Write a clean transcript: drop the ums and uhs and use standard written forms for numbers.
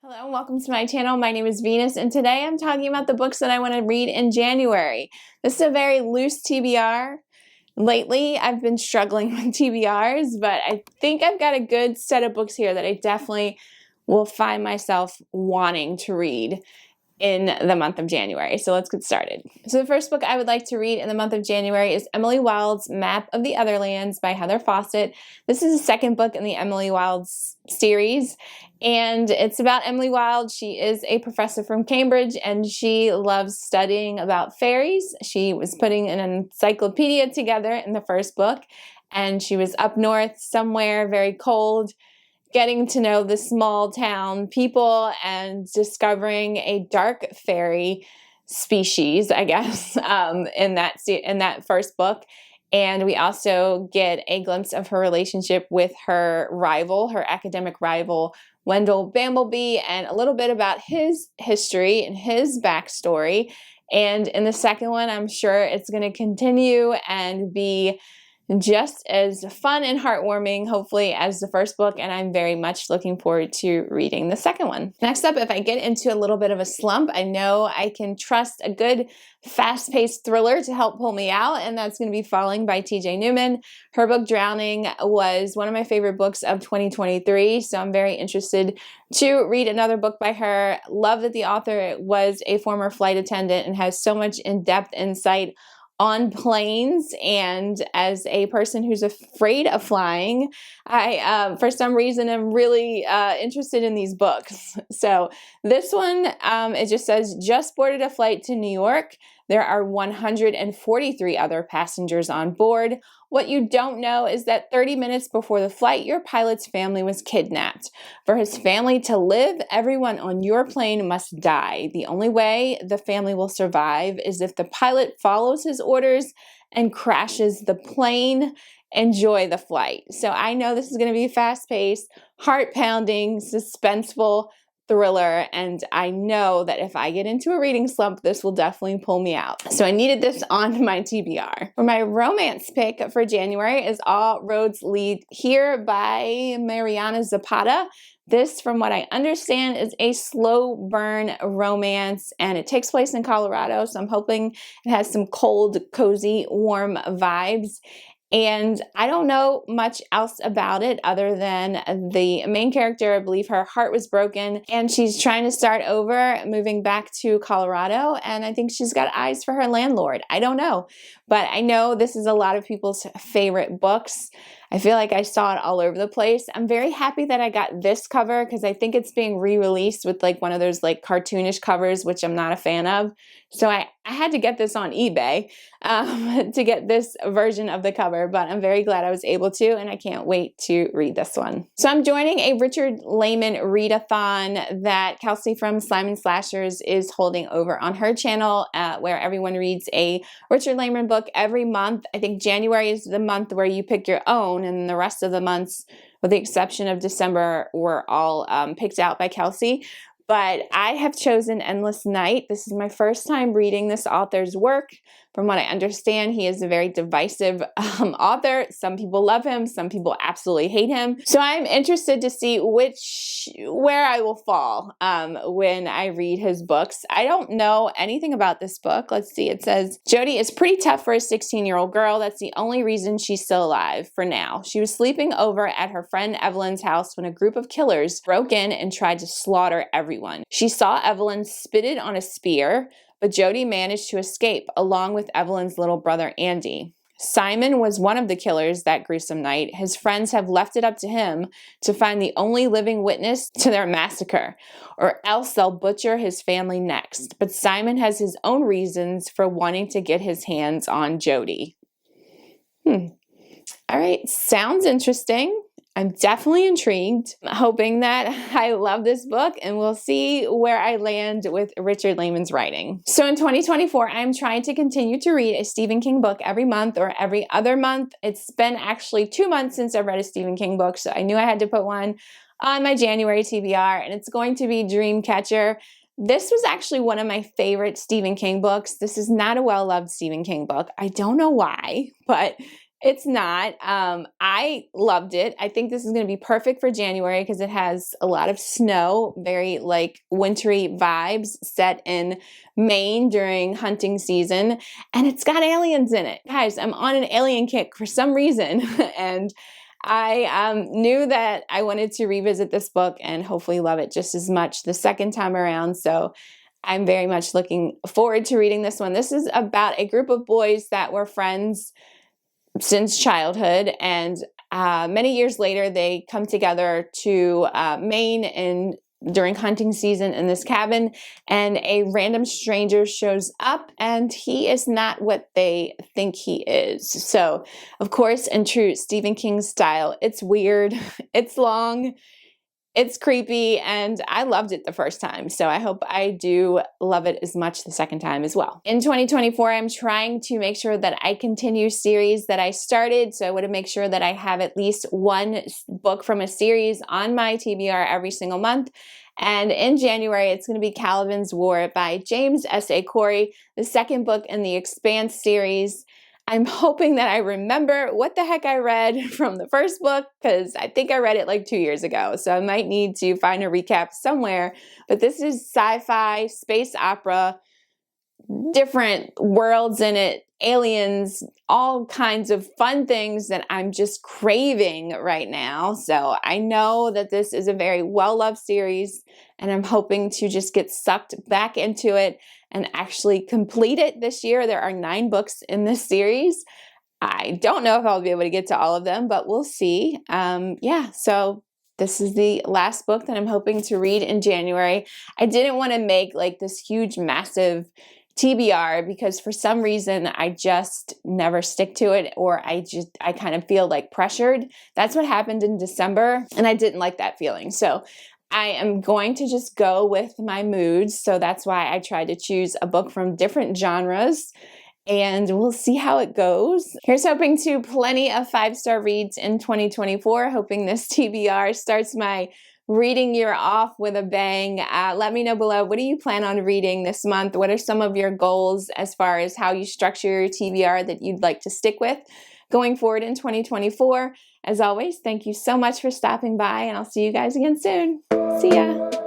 Hello and welcome to my channel. My name is Venus and today I'm talking about the books that I want to read in January. This is a very loose TBR. Lately I've been struggling with TBRs, but I think I've got a good set of books here that I definitely will find myself wanting to read in the month of January. So let's get started. So the first book I would like to read in the month of January is Emily Wilde's Map of the Otherlands by Heather Fawcett. This is the second book in the Emily Wilde series, and it's about Emily Wilde. She is a professor from Cambridge, and she loves studying about fairies. She was putting an encyclopedia together in the first book, and she was up north somewhere very cold, getting to know the small town people and discovering a dark fairy species, I guess, in that first book. And we also get a glimpse of her relationship with her rival, her academic rival, Wendell Bambleby, and a little bit about his history and his backstory. And in the second one, I'm sure it's going to continue and be just as fun and heartwarming, hopefully, as the first book, and I'm very much looking forward to reading the second one. Next up, if I get into a little bit of a slump, I know I can trust a good fast-paced thriller to help pull me out, and that's going to be Falling by TJ Newman. Her book Drowning was one of my favorite books of 2023, so I'm very interested to read another book by her. Love that the author was a former flight attendant and has so much in-depth insight on planes, and as a person who's afraid of flying, I, for some reason, am really interested in these books. So this one, it just says, just boarded a flight to New York. There are 143 other passengers on board. What you don't know is that 30 minutes before the flight, your pilot's family was kidnapped. For his family to live, everyone on your plane must die. The only way the family will survive is if the pilot follows his orders and crashes the plane. Enjoy the flight. So I know this is going to be fast-paced, heart-pounding, suspenseful thriller, and I know that if I get into a reading slump, this will definitely pull me out. So I needed this on my TBR. For my romance pick for January is All Roads Lead Here by Mariana Zapata. This, from what I understand, is a slow burn romance, and it takes place in Colorado, so I'm hoping it has some cold, cozy, warm vibes. And I don't know much else about it other than the main character, I believe her heart was broken and she's trying to start over, moving back to Colorado, and I think she's got eyes for her landlord. I don't know, but I know this is a lot of people's favorite books. I feel like I saw it all over the place. I'm very happy that I got this cover because I think it's being re-released with like one of those like cartoonish covers, which I'm not a fan of. So I had to get this on eBay to get this version of the cover, but I'm very glad I was able to, and I can't wait to read this one. So I'm joining a Richard Layman readathon that Kelsey from Slime & Slashers is holding over on her channel, where everyone reads a Richard Layman book every month. I think January is the month where you pick your own, and the rest of the months, with the exception of December, were all picked out by Kelsey. But I have chosen Endless Night. This is my first time reading this author's work. From what I understand, he is a very divisive author. Some people love him, some people absolutely hate him. So I'm interested to see where I will fall when I read his books. I don't know anything about this book. Let's see, it says, Jody is pretty tough for a 16-year-old girl. That's the only reason she's still alive for now. She was sleeping over at her friend Evelyn's house when a group of killers broke in and tried to slaughter everyone. She saw Evelyn spitted on a spear, but Jody managed to escape along with Evelyn's little brother Andy. Simon was one of the killers that gruesome night. His friends have left it up to him to find the only living witness to their massacre, or else they'll butcher his family next. But Simon has his own reasons for wanting to get his hands on Jody. All right, sounds interesting. I'm definitely intrigued. I'm hoping that I love this book, and we'll see where I land with Richard Layman's writing. So in 2024, I'm trying to continue to read a Stephen King book every month or every other month. It's been actually 2 months since I've read a Stephen King book, so I knew I had to put one on my January TBR, and it's going to be Dreamcatcher. This was actually one of my favorite Stephen King books. This is not a well-loved Stephen King book. I don't know why, but It's not. I loved it. I think this is going to be perfect for January because it has a lot of snow, very like wintry vibes set in Maine during hunting season, and it's got aliens in it. Guys, I'm on an alien kick for some reason, and I knew that I wanted to revisit this book and hopefully love it just as much the second time around. So I'm very much looking forward to reading this one. This is about a group of boys that were friends since childhood, and many years later they come together to Maine and during hunting season in this cabin, and a random stranger shows up and he is not what they think he is. So of course, in true Stephen King style, it's weird, it's long, it's creepy, and I loved it the first time, so I hope I do love it as much the second time as well. In 2024, I'm trying to make sure that I continue series that I started, so I want to make sure that I have at least one book from a series on my TBR every single month. And in January, it's going to be Caliban's War by James S.A. Corey, the second book in the Expanse series. I'm hoping that I remember what the heck I read from the first book, because I think I read it like 2 years ago, so I might need to find a recap somewhere. But this is sci-fi, space opera, different worlds in it, aliens, all kinds of fun things that I'm just craving right now. So I know that this is a very well-loved series, and I'm hoping to just get sucked back into it and actually complete it this year. There are 9 books in this series. I don't know if I'll be able to get to all of them, but we'll see. Yeah, so this is the last book that I'm hoping to read in January. I didn't want to make like this huge, massive TBR because for some reason I just never stick to it, or I kind of feel like pressured. That's what happened in December, and I didn't like that feeling. So I am going to just go with my moods. So that's why I tried to choose a book from different genres, and we'll see how it goes. Here's hoping to plenty of 5-star reads in 2024, hoping this TBR starts my reading year off with a bang. Let me know below, what do you plan on reading this month? What are some of your goals as far as how you structure your TBR that you'd like to stick with going forward in 2024? As always, thank you so much for stopping by, and I'll see you guys again soon. See ya!